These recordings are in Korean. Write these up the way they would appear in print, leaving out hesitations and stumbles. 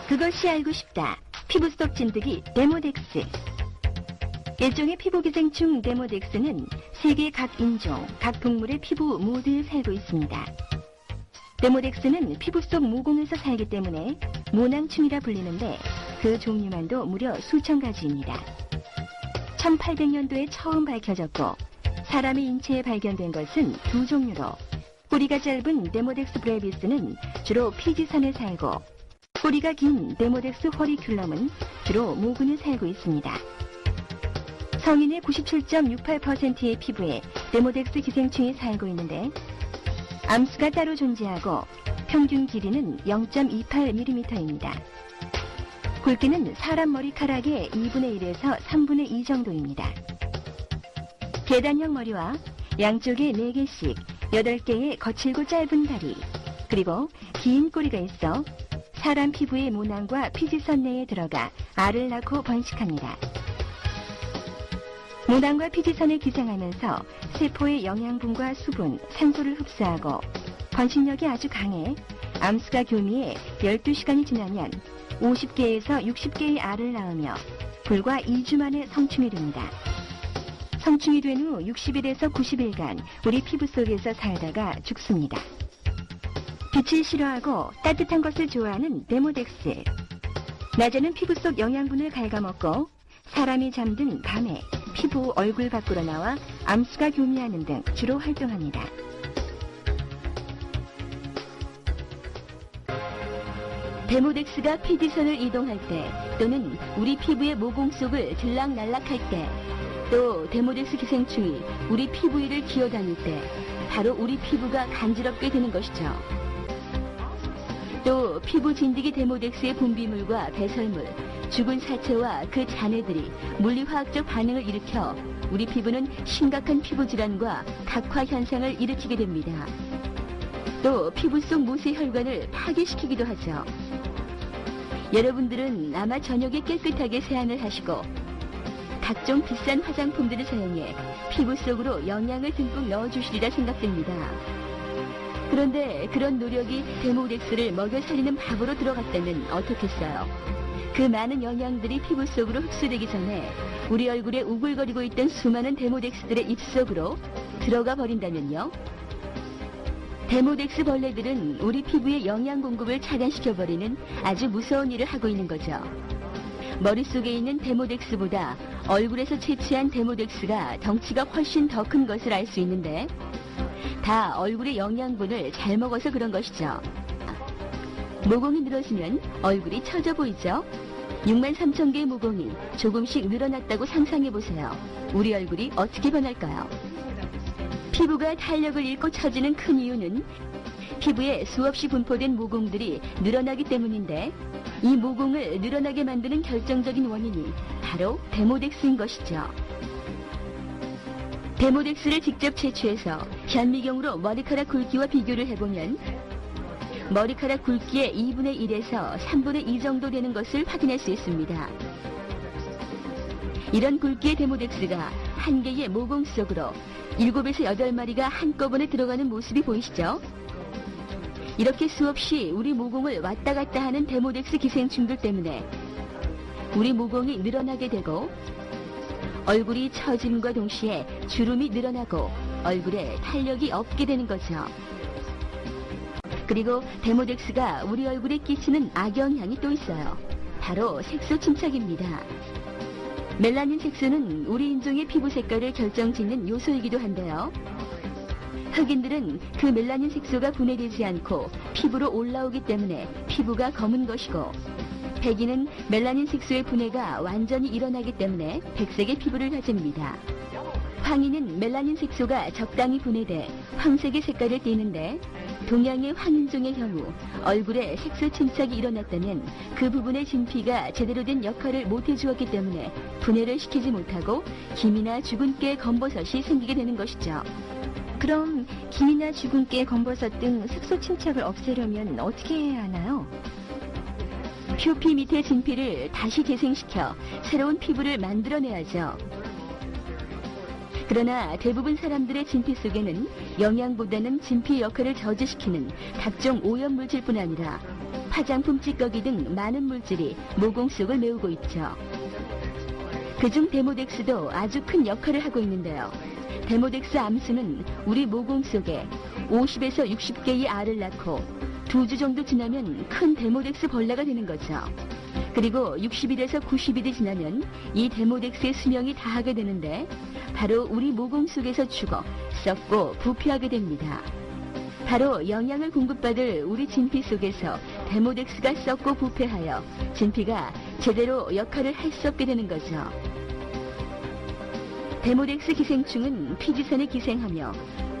그것이 알고 싶다. 피부 속 진드기 데모덱스. 일종의 피부기생충 데모덱스는 세계 각 인종, 각 동물의 피부 모두에 살고 있습니다. 데모덱스는 피부 속 모공에서 살기 때문에 모낭충이라 불리는데 그 종류만도 무려 수천 가지입니다. 1800년도에 처음 밝혀졌고 사람의 인체에 발견된 것은 두 종류로 꼬리가 짧은 데모덱스 브레비스는 주로 피지선에 살고 꼬리가 긴 데모덱스 허리큘럼은 주로 모근에 살고 있습니다. 성인의 97.68%의 피부에 데모덱스 기생충이 살고 있는데 암수가 따로 존재하고 평균 길이는 0.28mm입니다. 굵기는 사람 머리카락의 2분의 1에서 3분의 2 정도입니다. 계단형 머리와 양쪽에 4개씩 8개의 거칠고 짧은 다리, 그리고 긴 꼬리가 있어 사람 피부의 모낭과 피지선 내에 들어가 알을 낳고 번식합니다. 모낭과 피지선에 기생하면서 세포의 영양분과 수분, 산소를 흡수하고 번식력이 아주 강해 암수가 교미해 12시간이 지나면 50개에서 60개의 알을 낳으며 불과 2주 만에 성충이 됩니다. 성충이 된 후 60일에서 90일간 우리 피부 속에서 살다가 죽습니다. 빛을 싫어하고 따뜻한 것을 좋아하는 데모덱스. 낮에는 피부 속 영양분을 갉아먹고 사람이 잠든 밤에 피부 얼굴 밖으로 나와 암수가 교미하는 등 주로 활동합니다. 데모덱스가 피지선을 이동할 때 또는 우리 피부의 모공 속을 들락날락할 때 또 데모덱스 기생충이 우리 피부 위를 기어다닐 때 바로 우리 피부가 간지럽게 되는 것이죠. 또 피부 진드기 데모덱스의 분비물과 배설물, 죽은 사체와 그 잔해들이 물리화학적 반응을 일으켜 우리 피부는 심각한 피부 질환과 각화 현상을 일으키게 됩니다. 또 피부 속 모세 혈관을 파괴시키기도 하죠. 여러분들은 아마 저녁에 깨끗하게 세안을 하시고 각종 비싼 화장품들을 사용해 피부 속으로 영양을 듬뿍 넣어주시리라 생각됩니다. 그런데 그런 노력이 데모덱스를 먹여 살리는 밥으로 들어갔다면 어떻겠어요? 그 많은 영양들이 피부 속으로 흡수되기 전에 우리 얼굴에 우글거리고 있던 수많은 데모덱스들의 입속으로 들어가 버린다면요? 데모덱스 벌레들은 우리 피부의 영양 공급을 차단시켜버리는 아주 무서운 일을 하고 있는 거죠. 머릿속에 있는 데모덱스보다 얼굴에서 채취한 데모덱스가 덩치가 훨씬 더 큰 것을 알 수 있는데 다 얼굴의 영양분을 잘 먹어서 그런 것이죠. 모공이 늘어지면 얼굴이 처져 보이죠? 63,000개의 모공이 조금씩 늘어났다고 상상해보세요. 우리 얼굴이 어떻게 변할까요? 피부가 탄력을 잃고 처지는 큰 이유는 피부에 수없이 분포된 모공들이 늘어나기 때문인데 이 모공을 늘어나게 만드는 결정적인 원인이 바로 데모덱스인 것이죠. 데모덱스를 직접 채취해서 현미경으로 머리카락 굵기와 비교를 해보면 머리카락 굵기의 2분의 1에서 3분의 2 정도 되는 것을 확인할 수 있습니다. 이런 굵기의 데모덱스가 한 개의 모공 속으로 7에서 8마리가 한꺼번에 들어가는 모습이 보이시죠? 이렇게 수없이 우리 모공을 왔다 갔다 하는 데모덱스 기생충들 때문에 우리 모공이 늘어나게 되고 얼굴이 처짐과 동시에 주름이 늘어나고 얼굴에 탄력이 없게 되는 거죠. 그리고 데모덱스가 우리 얼굴에 끼치는 악영향이 또 있어요. 바로 색소 침착입니다. 멜라닌 색소는 우리 인종의 피부 색깔을 결정짓는 요소이기도 한데요. 흑인들은 그 멜라닌 색소가 분해되지 않고 피부로 올라오기 때문에 피부가 검은 것이고 백인은 멜라닌 색소의 분해가 완전히 일어나기 때문에 백색의 피부를 가집니다. 황인은 멜라닌 색소가 적당히 분해돼 황색의 색깔을 띠는데 동양의 황인종의 경우 얼굴에 색소 침착이 일어났다면 그 부분의 진피가 제대로 된 역할을 못해주었기 때문에 분해를 시키지 못하고 김이나 죽은 깨 검버섯이 생기게 되는 것이죠. 그럼 김이나 죽은 깨 검버섯 등 색소 침착을 없애려면 어떻게 해야 하나요? 표피 밑의 진피를 다시 재생시켜 새로운 피부를 만들어내야죠. 그러나 대부분 사람들의 진피 속에는 영양보다는 진피 역할을 저지시키는 각종 오염물질뿐 아니라 화장품 찌꺼기 등 많은 물질이 모공 속을 메우고 있죠. 그중 데모덱스도 아주 큰 역할을 하고 있는데요. 데모덱스 암수는 우리 모공 속에 50에서 60개의 알을 낳고 2주 정도 지나면 큰 데모덱스 벌레가 되는 거죠. 그리고 60일에서 90일이 지나면 이 데모덱스의 수명이 다하게 되는데 바로 우리 모공 속에서 죽어 썩고 부패하게 됩니다. 바로 영양을 공급받을 우리 진피 속에서 데모덱스가 썩고 부패하여 진피가 제대로 역할을 할 수 없게 되는 거죠. 데모덱스 기생충은 피지선에 기생하며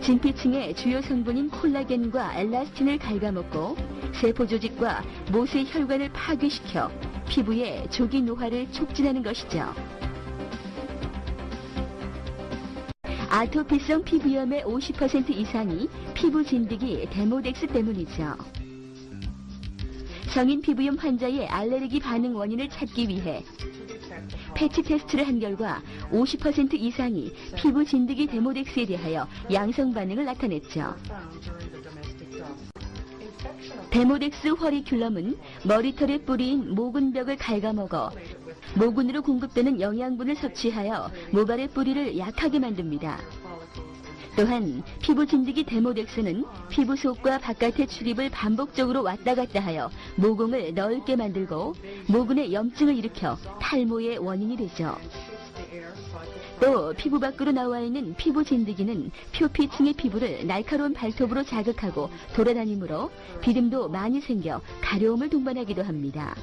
진피층의 주요 성분인 콜라겐과 엘라스틴을 갉아먹고 세포 조직과 모세 혈관을 파괴시켜 피부의 조기 노화를 촉진하는 것이죠. 아토피성 피부염의 50% 이상이 피부 진드기 데모덱스 때문이죠. 성인 피부염 환자의 알레르기 반응 원인을 찾기 위해 패치 테스트를 한 결과 50% 이상이 피부 진드기 데모덱스에 대하여 양성 반응을 나타냈죠. 데모덱스 허리큘럼은 머리털의 뿌리인 모근벽을 갉아먹어 모근으로 공급되는 영양분을 섭취하여 모발의 뿌리를 약하게 만듭니다. 또한 피부 진드기 데모덱스는 피부 속과 바깥의 출입을 반복적으로 왔다 갔다 하여 모공을 넓게 만들고 모근에 염증을 일으켜 탈모의 원인이 되죠. 또 피부 밖으로 나와 있는 피부 진드기는 표피층의 피부를 날카로운 발톱으로 자극하고 돌아다니므로 비듬도 많이 생겨 가려움을 동반하기도 합니다.